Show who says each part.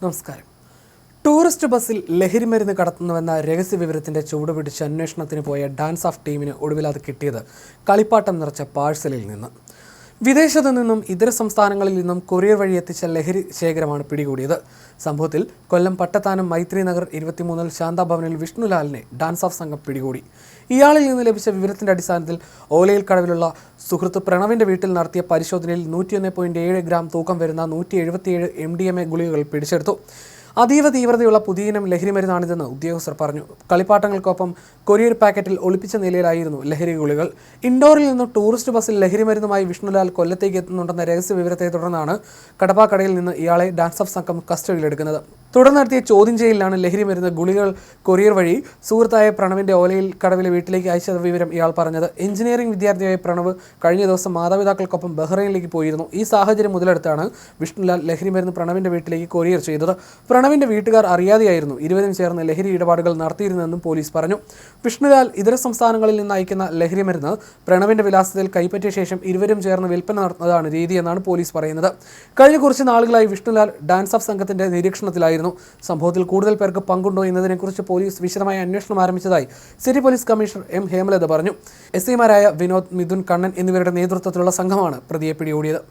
Speaker 1: നമസ്കാരം. ടൂറിസ്റ്റ് ബസ്സിൽ ലഹരിമരുന്ന് കടത്തുന്നുവെന്ന രഹസ്യ വിവരത്തിന്റെ ചുവടുപിടിച്ച് അന്വേഷണത്തിന് പോയ ഡാൻസ് ഓഫ് ടീമിന് ഒടുവിൽ അത് കിട്ടിയത് കളിപ്പാട്ടം നിറച്ച പാഴ്സലിൽ നിന്ന്. വിദേശത്തു നിന്നും ഇതര സംസ്ഥാനങ്ങളിൽ നിന്നും കൊറിയർ വഴി എത്തിച്ച ലഹരി ശേഖരമാണ് പിടികൂടിയത്. സംഭവത്തിൽ കൊല്ലം പട്ടത്താനം മൈത്രി നഗർ 23 ശാന്താഭവനിൽ വിഷ്ണുലാലിനെ ഡാൻസ് ഓഫ് സംഘം പിടികൂടി. ഇയാളിൽ നിന്ന് ലഭിച്ച വിവരത്തിന്റെ അടിസ്ഥാനത്തിൽ ഓലയിൽ കടവിലുള്ള സുഹൃത്ത് പ്രണവിന്റെ വീട്ടിൽ നടത്തിയ പരിശോധനയിൽ 101.7 ഗ്രാം തൂക്കം വരുന്ന 177 MDMA ഗുളികകൾ പിടിച്ചെടുത്തു. അതീവ തീവ്രതയുള്ള പുതിയിനം ലഹരിമരുന്നാണിതെന്ന് ഉദ്യോഗസ്ഥർ പറഞ്ഞു. കളിപ്പാട്ടങ്ങൾക്കൊപ്പം കൊറിയർ പാക്കറ്റിൽ ഒളിപ്പിച്ച നിലയിലായിരുന്നു ലഹരി ഗുളികൾ. ഇൻഡോറിൽ നിന്നും ടൂറിസ്റ്റ് ബസ്സിൽ ലഹരിമരുന്നുമായി വിഷ്ണുലാൽ കൊല്ലത്തേക്ക് എത്തുന്നുണ്ടെന്ന രഹസ്യ വിവരത്തെ തുടർന്നാണ് കടപ്പാക്കടയിൽ നിന്ന് ഇയാളെ ഡാൻസ് ഓഫ് സംഘം കസ്റ്റഡിയിലെടുക്കുന്നത്. തുടർന്ന് നടത്തിയ ചോദ്യം ചെയ്യലിലാണ് ലഹരിമരുന്ന് ഗുളികൾ കൊറിയർ വഴി സുഹൃത്തായ പ്രണവിന്റെ ഓലയിൽ കടവിലെ വീട്ടിലേക്ക് അയച്ച വിവരം ഇയാൾ പറഞ്ഞത്. എഞ്ചിനീയറിംഗ് വിദ്യാർത്ഥിയായ പ്രണവ് കഴിഞ്ഞ ദിവസം മാതാപിതാക്കൾക്കൊപ്പം ബഹ്റൈനിലേക്ക് പോയിരുന്നു. ഈ സാഹചര്യം മുതലെടുത്താണ് വിഷ്ണുലാൽ ലഹരിമരുന്ന് പ്രണവിന്റെ വീട്ടിലേക്ക് കൊറിയർ ചെയ്തത്. പ്രണവിന്റെ വീട്ടുകാർ അറിയാതെയായിരുന്നു ഇരുവരും ചേർന്ന് ലഹരി ഇടപാടുകൾ നടത്തിയിരുന്നതെന്നും പോലീസ് പറഞ്ഞു. വിഷ്ണുലാൽ ഇതര സംസ്ഥാനങ്ങളിൽ നിന്ന് അയക്കുന്ന ലഹരിമരുന്ന് പ്രണവിന്റെ വിലാസത്തിൽ കൈപ്പറ്റിയ ശേഷം ഇരുവരും ചേർന്ന് വിൽപ്പന നടത്തുന്നതാണ് രീതിയെന്നാണ് പോലീസ് പറയുന്നത്. കഴിഞ്ഞ കുറച്ച് നാളുകളായി വിഷ്ണുലാൽ ഡാൻസ് ഓഫ് സംഘത്തിന്റെ നിരീക്ഷണത്തിലായിരുന്നു. സംഭവത്തിൽ കൂടുതൽ പേർക്ക് പങ്കുണ്ടോ എന്നതിനെക്കുറിച്ച് പോലീസ് വിശദമായ അന്വേഷണം ആരംഭിച്ചതായി city police commissioner M Hemalatha പറഞ്ഞു. SI മാരായ വിനോദ്, മിഥുൻ, കണ്ണൻ എന്നിവരുടെ നേതൃത്വത്തിലുള്ള സംഘമാണ് പ്രതിയെ പിടികൂടിയത്.